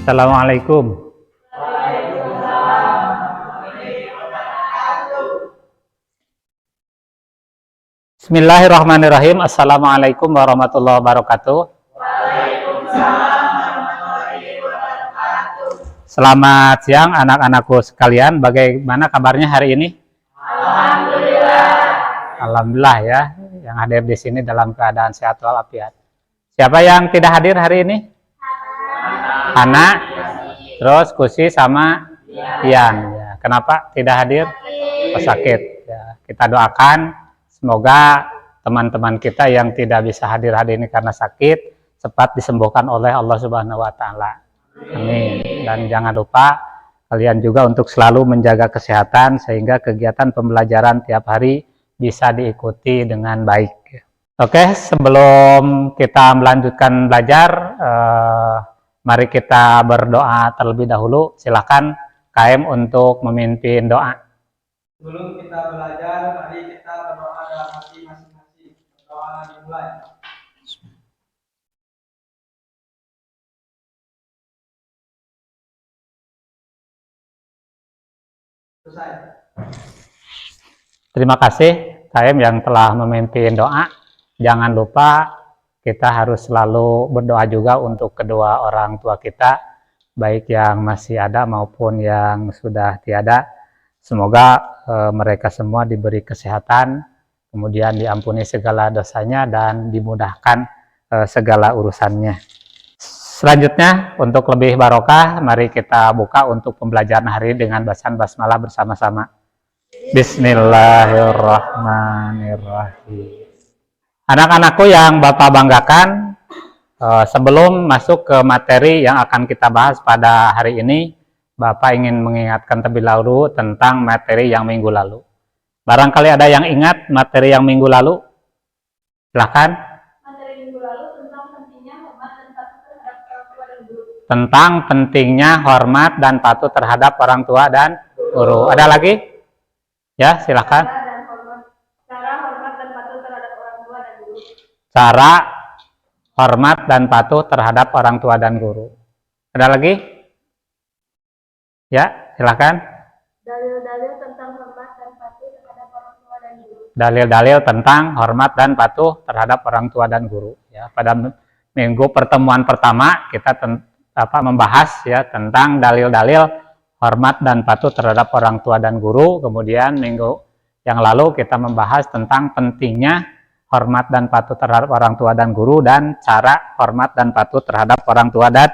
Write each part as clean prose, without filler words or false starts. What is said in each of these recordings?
Assalamualaikum. Bismillahirrahmanirrahim. Assalamualaikum warahmatullahi wabarakatuh. Selamat siang anak-anakku sekalian. Bagaimana kabarnya hari ini? Alhamdulillah ya. Yang hadir di sini dalam keadaan sehat walafiat. Siapa yang tidak hadir hari ini? Hana, terus Kusi sama Ian. Ya. Kenapa tidak hadir? Sakit. Ya. Kita doakan semoga teman-teman kita yang tidak bisa hadir hari ini karena sakit cepat disembuhkan oleh Allah Subhanahu wa taala. Amin. Dan jangan lupa kalian juga untuk selalu menjaga kesehatan sehingga kegiatan pembelajaran tiap hari bisa diikuti dengan baik. Oke, sebelum kita melanjutkan belajar, mari kita berdoa terlebih dahulu. Silakan KM untuk memimpin doa. Sebelum kita belajar, mari kita berdoa dalam hati masing-masing. Doa dimulai. Selesai. Terima kasih KM yang telah memimpin doa. Jangan lupa kita harus selalu berdoa juga untuk kedua orang tua kita, baik yang masih ada maupun yang sudah tiada. Semoga mereka semua diberi kesehatan, kemudian diampuni segala dosanya dan dimudahkan segala urusannya. Selanjutnya, untuk lebih barokah, mari kita buka untuk pembelajaran hari ini dengan bacaan basmalah bersama-sama. Bismillahirrahmanirrahim. Anak-anakku yang Bapak banggakan, sebelum masuk ke materi yang akan kita bahas pada hari ini, Bapak ingin mengingatkan terlebih dahulu tentang materi yang minggu lalu. Barangkali ada yang ingat materi yang minggu lalu? Silahkan. Materi minggu lalu tentang pentingnya hormat dan patuh terhadap orang tua dan guru. Tentang pentingnya hormat dan patuh terhadap orang tua dan guru. Ada lagi? Ya, silahkan. Cara hormat dan patuh terhadap orang tua dan guru. Cara hormat dan patuh terhadap orang tua dan guru. Ada lagi? Ya, silakan. Dalil-dalil tentang hormat dan patuh terhadap orang tua dan guru. Dalil-dalil tentang hormat dan patuh terhadap orang tua dan guru. Ya, pada minggu pertemuan pertama kita membahas ya tentang dalil-dalil hormat dan patuh terhadap orang tua dan guru. Kemudian minggu yang lalu kita membahas tentang pentingnya hormat dan patuh terhadap orang tua dan guru dan cara hormat dan patuh terhadap orang tua dan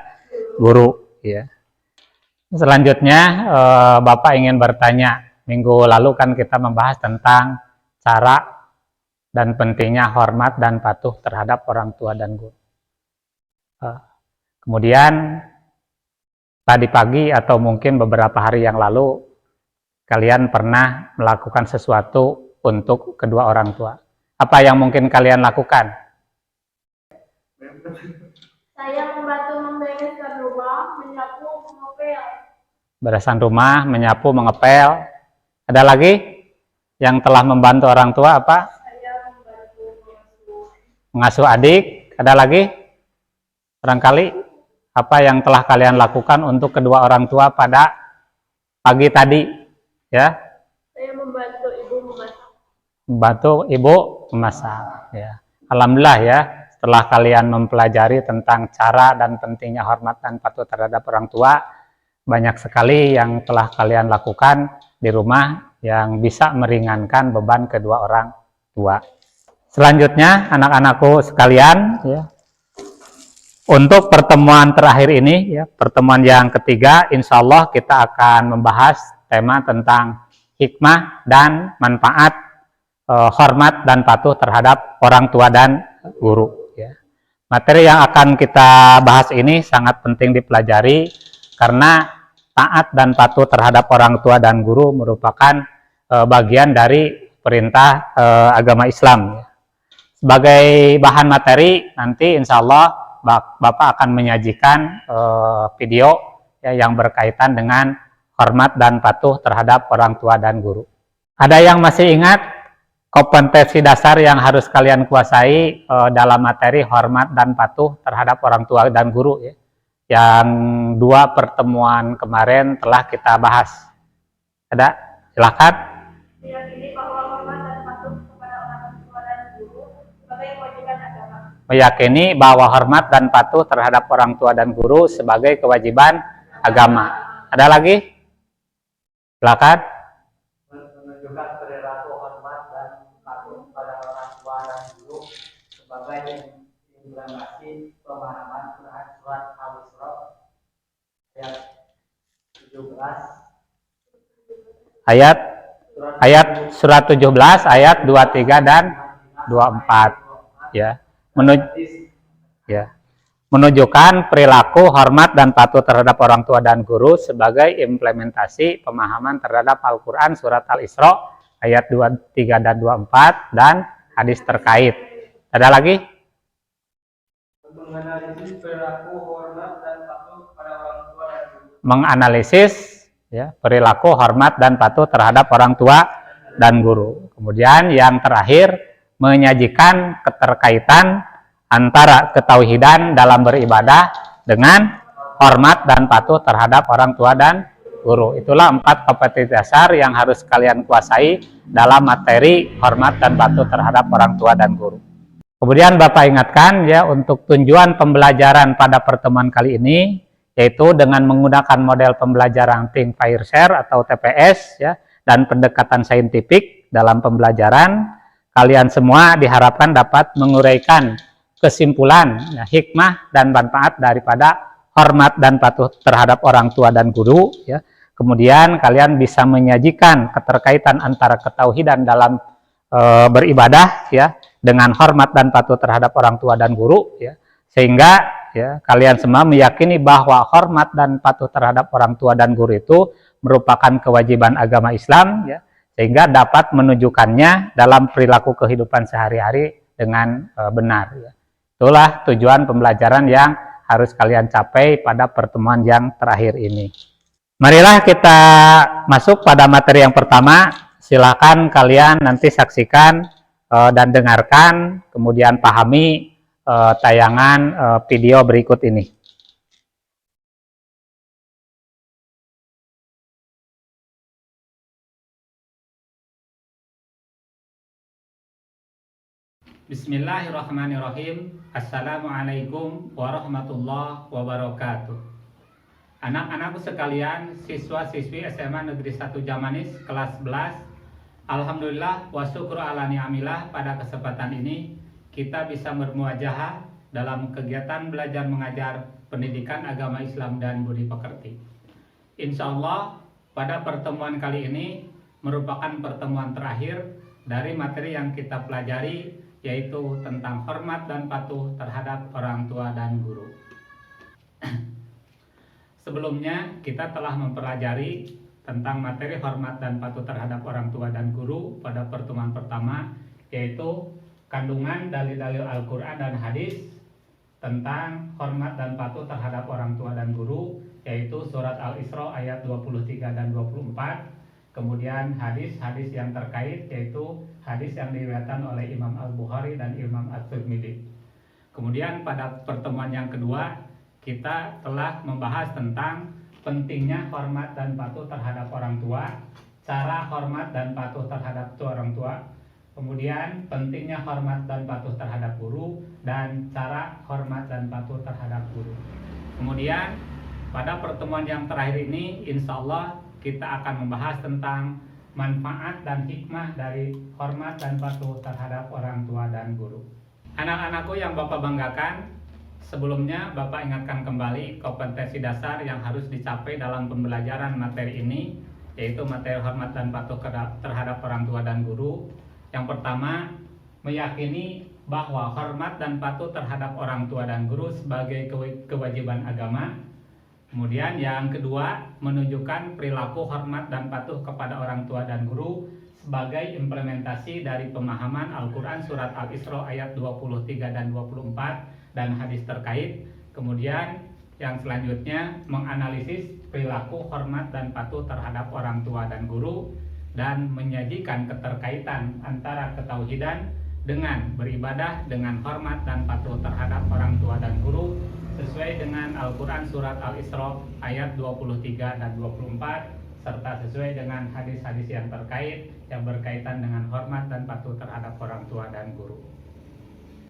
guru. Ya. Selanjutnya Bapak ingin bertanya, minggu lalu kan kita membahas tentang cara dan pentingnya hormat dan patuh terhadap orang tua dan guru. Kemudian tadi pagi atau mungkin beberapa hari yang lalu kalian pernah melakukan sesuatu untuk kedua orang tua. Apa yang mungkin kalian lakukan? Saya membantu membereskan rumah, menyapu, mengepel. Beresan rumah, menyapu, mengepel. Ada lagi yang telah membantu orang tua apa? Saya membantu Mengasuh adik. Ada lagi? Barangkali apa yang telah kalian lakukan untuk kedua orang tua pada pagi tadi? Ya. Saya membantu ibu memasak. Membantu ibu memasak. Ya. Alhamdulillah ya. Setelah kalian mempelajari tentang cara dan pentingnya hormat dan patuh terhadap orang tua, banyak sekali yang telah kalian lakukan di rumah yang bisa meringankan beban kedua orang tua. Selanjutnya, anak-anakku sekalian, ya, untuk pertemuan terakhir ini, ya, pertemuan yang ketiga, insya Allah kita akan membahas tema tentang hikmah dan manfaat hormat dan patuh terhadap orang tua dan guru. Ya. Materi yang akan kita bahas ini sangat penting dipelajari karena taat dan patuh terhadap orang tua dan guru merupakan bagian dari perintah agama Islam. Sebagai bahan materi, nanti insya Allah Bapak akan menyajikan video ya, yang berkaitan dengan hormat dan patuh terhadap orang tua dan guru. Ada yang masih ingat kompetensi dasar yang harus kalian kuasai dalam materi hormat dan patuh terhadap orang tua dan guru? Ya? yang 2 pertemuan kemarin telah kita bahas. Ada? Silakan. Meyakini bahwa hormat dan patuh kepada orang tua dan guru sebagai kewajiban agama. Meyakini bahwa hormat dan patuh terhadap orang tua dan guru sebagai kewajiban agama. Ada lagi? Silakan. Menunjukkan perilaku hormat dan patuh pada orang tua dan guru sebagai implementasi pemahaman Quran surat Al-Isra ayat surat 17 ayat 23 dan 24 ya. Menunjukkan perilaku hormat dan patuh terhadap orang tua dan guru sebagai implementasi pemahaman terhadap Al-Quran surat Al-Isra ayat 23 dan 24 dan hadis terkait. Ada lagi? menganalisis perilaku hormat dan patuh pada orang tua dan guru. Menganalisis ya, perilaku hormat dan patuh terhadap orang tua dan guru. Kemudian yang terakhir, menyajikan keterkaitan antara ketauhidan dalam beribadah dengan hormat dan patuh terhadap orang tua dan guru. Itulah 4 kompetensi dasar yang harus kalian kuasai dalam materi hormat dan patuh terhadap orang tua dan guru. Kemudian Bapak ingatkan ya, untuk tujuan pembelajaran pada pertemuan kali ini yaitu dengan menggunakan model pembelajaran Think Fire Share atau TPS ya, dan pendekatan saintifik dalam pembelajaran, kalian semua diharapkan dapat menguraikan kesimpulan ya, hikmah dan manfaat daripada hormat dan patuh terhadap orang tua dan guru ya. Kemudian kalian bisa menyajikan keterkaitan antara ketauhidan dalam beribadah ya dengan hormat dan patuh terhadap orang tua dan guru ya, sehingga ya kalian semua meyakini bahwa hormat dan patuh terhadap orang tua dan guru itu merupakan kewajiban agama Islam ya, sehingga dapat menunjukkannya dalam perilaku kehidupan sehari-hari dengan benar ya. Itulah tujuan pembelajaran yang harus kalian capai pada pertemuan yang terakhir ini. Marilah kita masuk pada materi yang pertama. Silakan kalian nanti saksikan dan dengarkan, kemudian pahami tayangan video berikut ini. Bismillahirrahmanirrahim. Assalamualaikum warahmatullahi wabarakatuh. Anak-anakku sekalian, siswa-siswi SMA Negeri 1 Jamanis kelas 11, alhamdulillah wa syukur ala ni'amillah, pada kesempatan ini kita bisa bermuajahah dalam kegiatan belajar mengajar pendidikan agama Islam dan budi pekerti. Insya Allah pada pertemuan kali ini merupakan pertemuan terakhir dari materi yang kita pelajari, yaitu tentang hormat dan patuh terhadap orang tua dan guru. Sebelumnya kita telah mempelajari tentang materi hormat dan patuh terhadap orang tua dan guru pada pertemuan pertama, yaitu kandungan dalil-dalil Al-Quran dan hadis tentang hormat dan patuh terhadap orang tua dan guru, yaitu surat Al-Isra ayat 23 dan 24. Kemudian hadis-hadis yang terkait, yaitu hadis yang diriwayatkan oleh Imam Al-Bukhari dan Imam At-Tirmidzi. Kemudian pada pertemuan yang kedua kita telah membahas tentang pentingnya hormat dan patuh terhadap orang tua, cara hormat dan patuh terhadap orang tua, kemudian pentingnya hormat dan patuh terhadap guru, dan cara hormat dan patuh terhadap guru. Kemudian pada pertemuan yang terakhir ini insya Allah kita akan membahas tentang manfaat dan hikmah dari hormat dan patuh terhadap orang tua dan guru. Anak-anakku yang Bapak banggakan, sebelumnya Bapak ingatkan kembali kompetensi dasar yang harus dicapai dalam pembelajaran materi ini, yaitu materi hormat dan patuh terhadap orang tua dan guru. Yang pertama, meyakini bahwa hormat dan patuh terhadap orang tua dan guru sebagai kewajiban agama. Kemudian yang kedua, menunjukkan perilaku hormat dan patuh kepada orang tua dan guru sebagai implementasi dari pemahaman Al-Quran surat Al-Isra ayat 23 dan 24 dan hadis terkait. Kemudian yang selanjutnya, menganalisis perilaku hormat dan patuh terhadap orang tua dan guru dan menyajikan keterkaitan antara ketauhidan dengan beribadah dengan hormat dan patuh terhadap orang tua dan guru sesuai dengan Al-Quran Surat Al-Isra ayat 23 dan 24 serta sesuai dengan hadis-hadis yang terkait yang berkaitan dengan hormat dan patuh terhadap orang tua dan guru.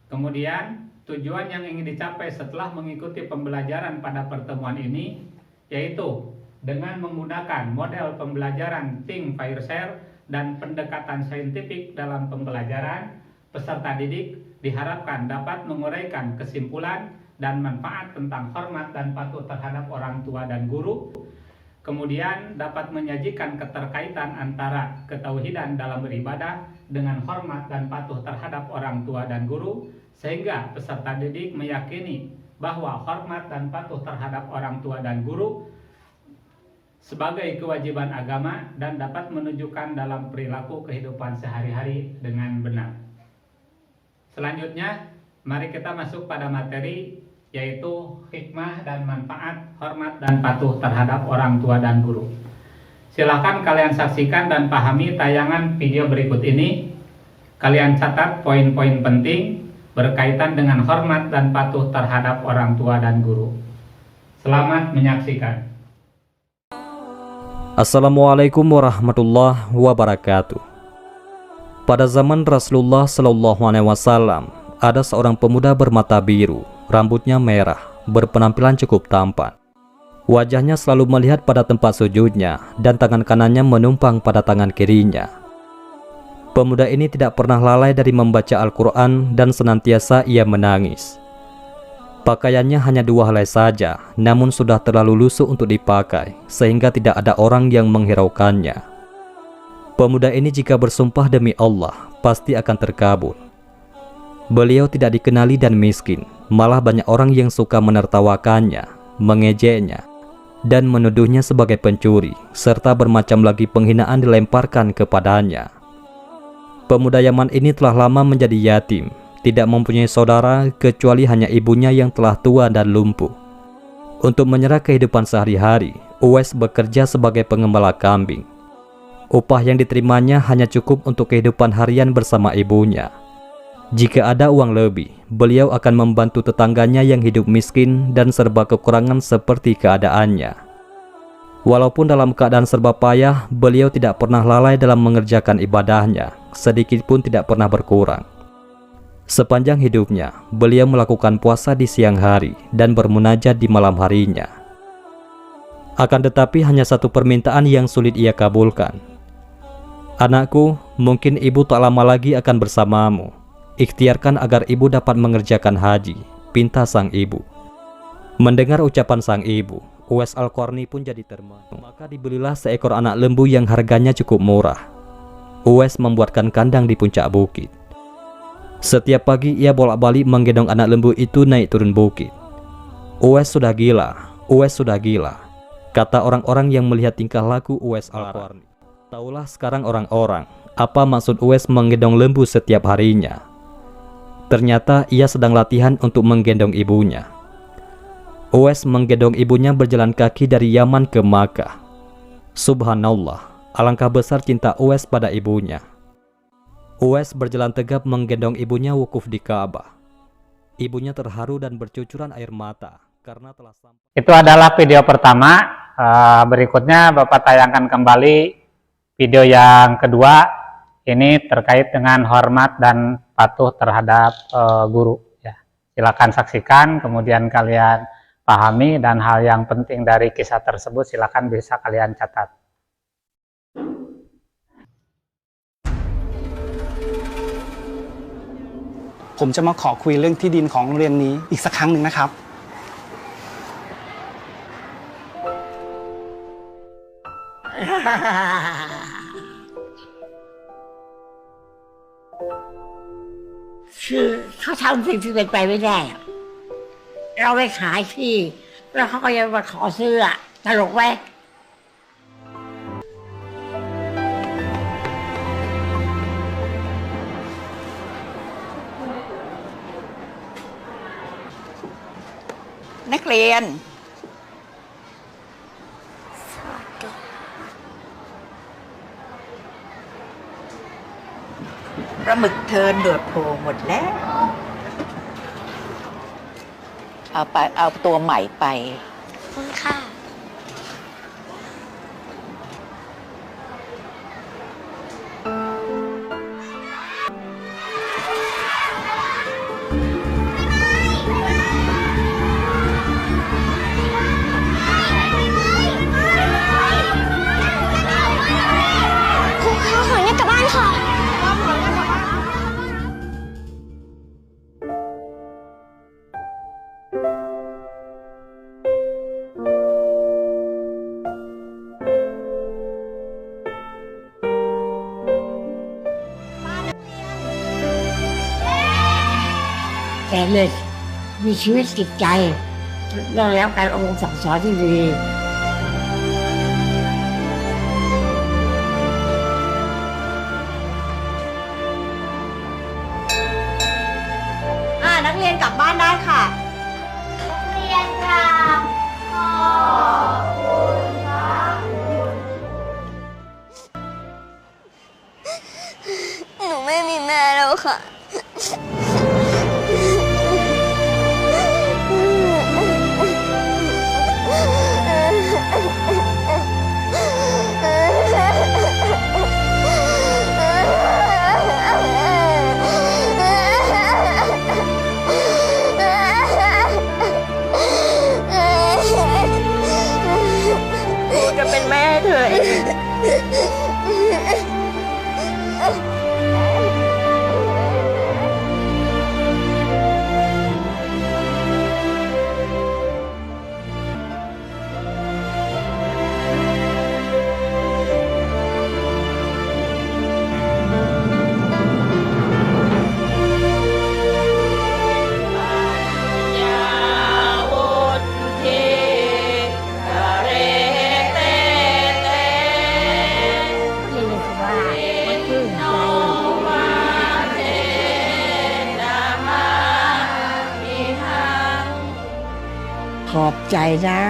Kemudian tujuan yang ingin dicapai setelah mengikuti pembelajaran pada pertemuan ini yaitu dengan menggunakan model pembelajaran Think, Fire, Share dan pendekatan saintifik dalam pembelajaran, peserta didik diharapkan dapat menguraikan kesimpulan dan manfaat tentang hormat dan patuh terhadap orang tua dan guru, kemudian dapat menyajikan keterkaitan antara ketauhidan dalam beribadah dengan hormat dan patuh terhadap orang tua dan guru, sehingga peserta didik meyakini bahwa hormat dan patuh terhadap orang tua dan guru sebagai kewajiban agama dan dapat menunjukkan dalam perilaku kehidupan sehari-hari dengan benar. Selanjutnya, mari kita masuk pada materi yaitu hikmah dan manfaat hormat dan patuh terhadap orang tua dan guru. Silahkan kalian saksikan dan pahami tayangan video berikut ini. Kalian catat poin-poin penting berkaitan dengan hormat dan patuh terhadap orang tua dan guru. Selamat menyaksikan. Assalamualaikum warahmatullahi wabarakatuh. Pada zaman Rasulullah SAW, ada seorang pemuda bermata biru, rambutnya merah, berpenampilan cukup tampan. Wajahnya selalu melihat pada tempat sujudnya dan tangan kanannya menumpang pada tangan kirinya. Pemuda ini tidak pernah lalai dari membaca Al-Quran dan senantiasa ia menangis. Pakaiannya hanya 2 helai saja, namun sudah terlalu lusuh untuk dipakai, sehingga tidak ada orang yang menghiraukannya. Pemuda ini jika bersumpah demi Allah, pasti akan terkabul. Beliau tidak dikenali dan miskin, malah banyak orang yang suka menertawakannya, mengejeknya, dan menuduhnya sebagai pencuri, serta bermacam lagi penghinaan dilemparkan kepadanya. Pemuda Yaman ini telah lama menjadi yatim, tidak mempunyai saudara kecuali hanya ibunya yang telah tua dan lumpuh. Untuk menyerah kehidupan sehari-hari, Uwais bekerja sebagai pengembala kambing. Upah yang diterimanya hanya cukup untuk kehidupan harian bersama ibunya. Jika ada uang lebih, beliau akan membantu tetangganya yang hidup miskin dan serba kekurangan seperti keadaannya. Walaupun dalam keadaan serba payah, beliau tidak pernah lalai dalam mengerjakan ibadahnya, sedikit pun tidak pernah berkurang. Sepanjang hidupnya, beliau melakukan puasa di siang hari dan bermunajat di malam harinya. Akan tetapi hanya satu permintaan yang sulit ia kabulkan. "Anakku, mungkin ibu tak lama lagi akan bersamamu. Ikhtiarkan agar ibu dapat mengerjakan haji," pinta sang ibu. Mendengar ucapan sang ibu, Uwais Al-Qarni pun jadi termangu. Maka dibelilah seekor anak lembu yang harganya cukup murah. Uwais membuatkan kandang di puncak bukit. Setiap pagi ia bolak-balik menggendong anak lembu itu naik turun bukit. "Uwais sudah gila, Uwais sudah gila," kata orang-orang yang melihat tingkah laku Uwais Al-Qarni. Taulah sekarang orang-orang apa maksud Uwais menggendong lembu setiap harinya. Ternyata ia sedang latihan untuk menggendong ibunya. Uwais menggendong ibunya berjalan kaki dari Yaman ke Makkah. Subhanallah, alangkah besar cinta Uwais pada ibunya. Uwais berjalan tegap menggendong ibunya wukuf di Ka'bah. Ibunya terharu dan bercucuran air mata karena telah sampai. Itu adalah video pertama. Berikutnya Bapak tayangkan kembali video yang kedua. Ini terkait dengan hormat dan patuh terhadap guru. Ya. Silakan saksikan, kemudian kalian pahami, dan hal yang penting dari kisah tersebut silakan bisa kalian catat. ผมจะมาขอคุยเรื่องที่ดินของโรงเรียนนี้อีกสักครั้งหนึ่งนะครับ คือเขาทำสิ่งที่เป็นไปไม่ได้อะเราไปขายที่แล้วเขาก็ยังมาขอซื้ออะตลกไหม นักเรียน ปลาหมึกเทินโดดโผล่หมดแล้ว เอาตัวใหม่ไป ขอบคุณค่ะ ครูคะขอเรียกกลับบ้านค่ะ แต่เลยมีชีวิตจิตใจได้แล้วการอบรมสั่งสอนที่ดี นักเรียนกลับบ้านได้ค่ะ นักเรียนกลับขอบคุณครับ หนูไม่มีแม่แล้วค่ะ จะเป็นแม่เธอเอง เรียนสบายมันปลื้มใจขอบใจนะ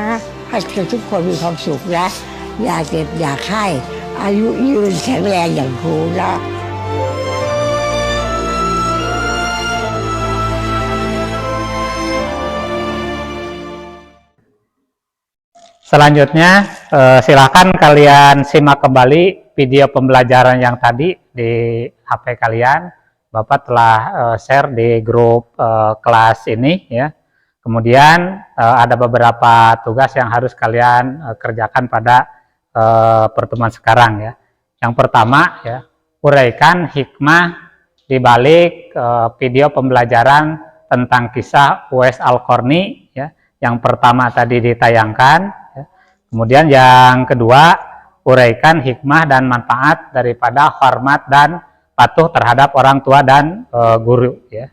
ให้ทุกคนมีความสุขนะ อย่าเจ็บอย่าไข้อายุยืนแข็งแรงอย่างครูนะ Selanjutnya, silakan kalian simak kembali video pembelajaran yang tadi di HP kalian. Bapak telah share di grup kelas ini, ya. Kemudian ada beberapa tugas yang harus kalian kerjakan pada pertemuan sekarang, ya. Yang pertama, ya, uraikan hikmah di balik video pembelajaran tentang kisah Uwais Al-Qarni, ya. Yang pertama tadi ditayangkan. Kemudian yang kedua, uraikan hikmah dan manfaat daripada hormat dan patuh terhadap orang tua dan guru, ya.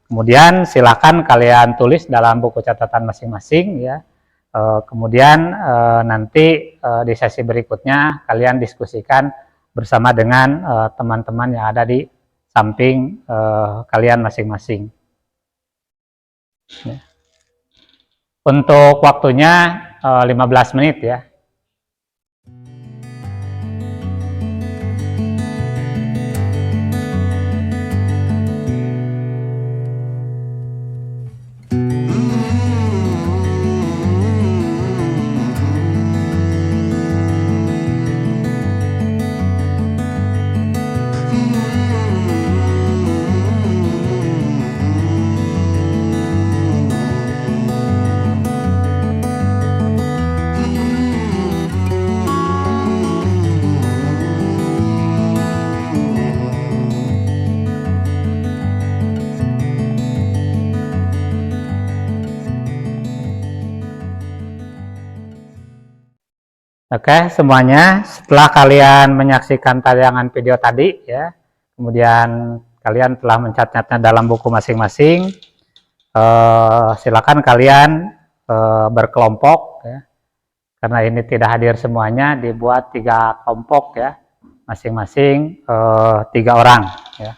Kemudian silakan kalian tulis dalam buku catatan masing-masing, ya. Kemudian nanti di sesi berikutnya kalian diskusikan bersama dengan teman-teman yang ada di samping kalian masing-masing. Ya. Untuk waktunya 15 menit, ya. Oke, semuanya, setelah kalian menyaksikan tayangan video tadi, ya, kemudian kalian telah mencatatnya dalam buku masing-masing, silakan kalian berkelompok, ya, karena ini tidak hadir semuanya, dibuat 3 kelompok, ya, masing-masing 3 orang, ya.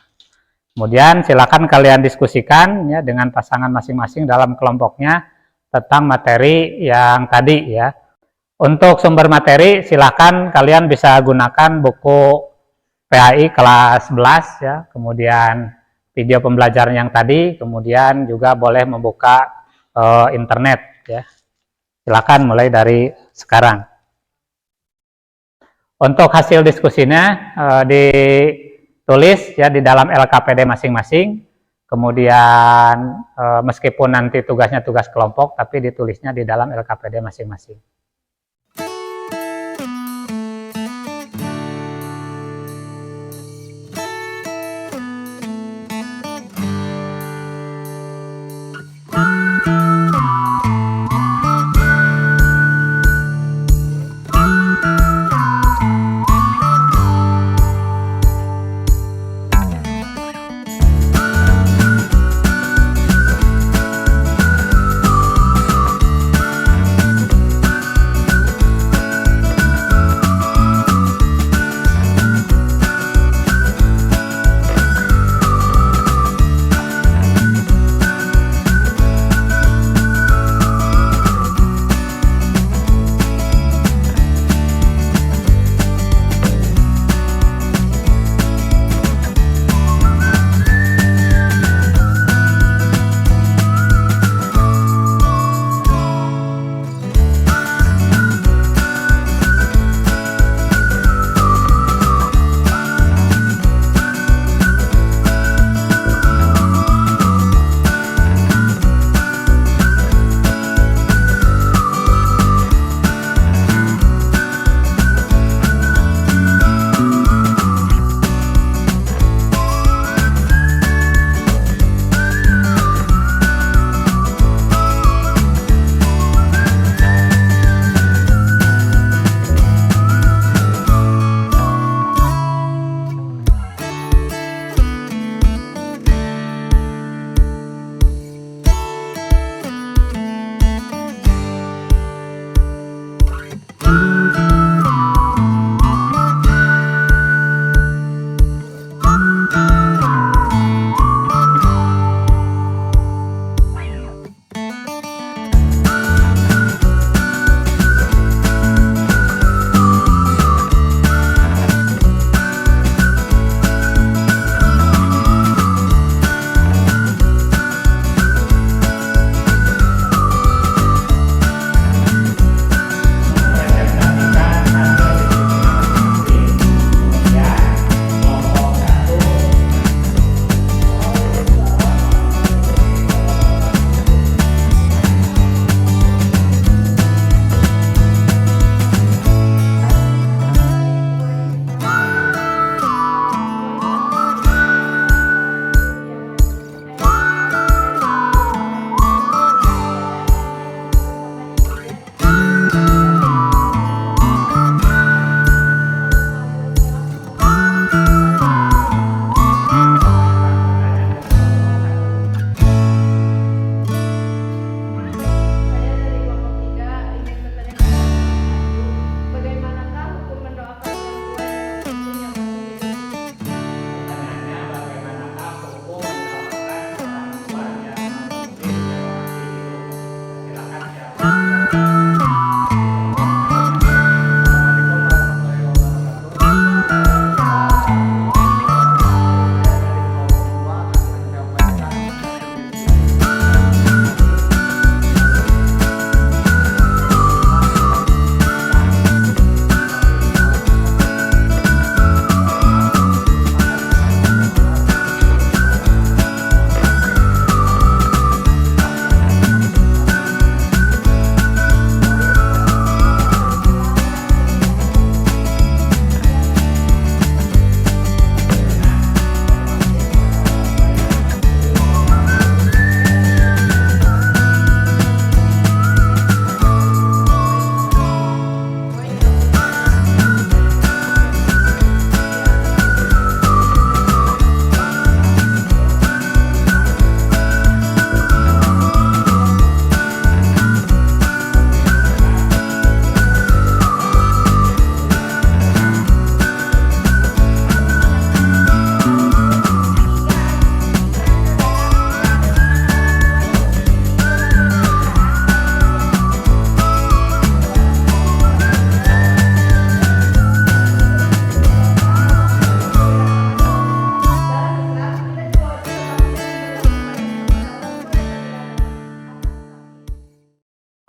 Kemudian silakan kalian diskusikan, ya, dengan pasangan masing-masing dalam kelompoknya tentang materi yang tadi, ya. Untuk sumber materi, silakan kalian bisa gunakan buku PAI kelas 11 ya, kemudian video pembelajaran yang tadi, kemudian juga boleh membuka internet ya. Silakan mulai dari sekarang. Untuk hasil diskusinya ditulis ya di dalam LKPD masing-masing. Kemudian meskipun nanti tugasnya tugas kelompok, tapi ditulisnya di dalam LKPD masing-masing.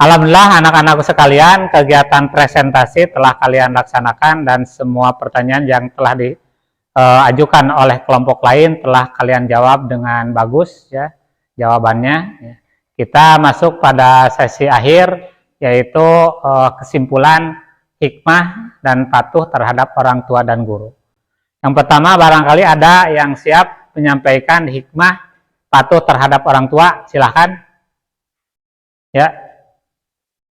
Alhamdulillah anak-anakku sekalian, kegiatan presentasi telah kalian laksanakan dan semua pertanyaan yang telah diajukan oleh kelompok lain telah kalian jawab dengan bagus ya jawabannya. Kita masuk pada sesi akhir, yaitu kesimpulan hikmah dan patuh terhadap orang tua dan guru. Yang pertama, barangkali ada yang siap menyampaikan hikmah patuh terhadap orang tua, silahkan. Ya.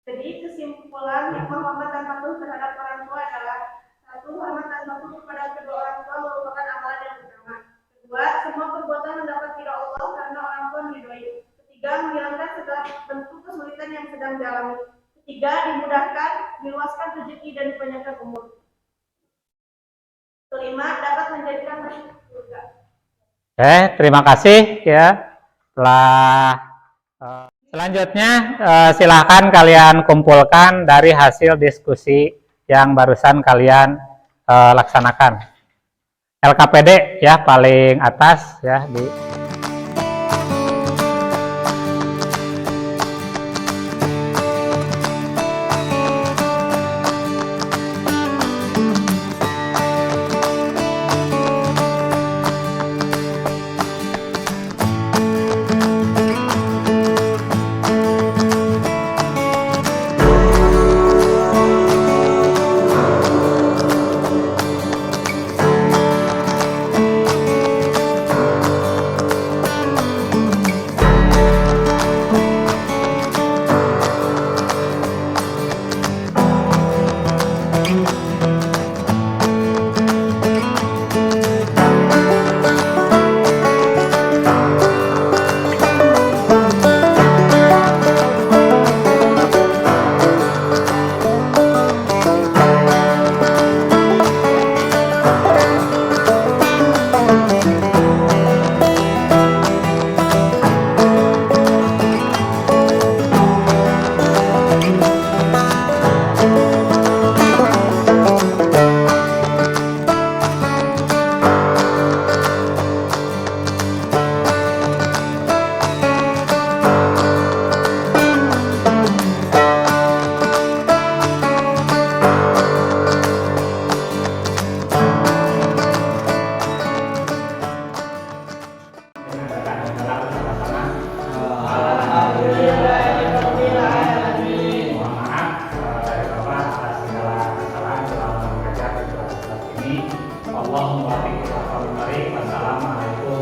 Jadi kesimpulan hikmah hormat dan patuh terhadap orang tua adalah: satu, hormat dan patuh kepada kedua orang tua merupakan amalan yang utama. Kedua, semua perbuatan mendapat ridha Allah karena orang tua meridhoi. Ketiga, menghilangkan segala bentuk kesulitan yang sedang dialami. Ketiga, dimudahkan, diluaskan rezeki dan dipanjangkan umur. Kelima, dapat menjadikan masuk surga. Terima kasih ya. Selanjutnya silakan kalian kumpulkan dari hasil diskusi yang barusan kalian laksanakan. LKPD ya paling atas ya di Allahumma barik wa sallim. Wassalamualaikum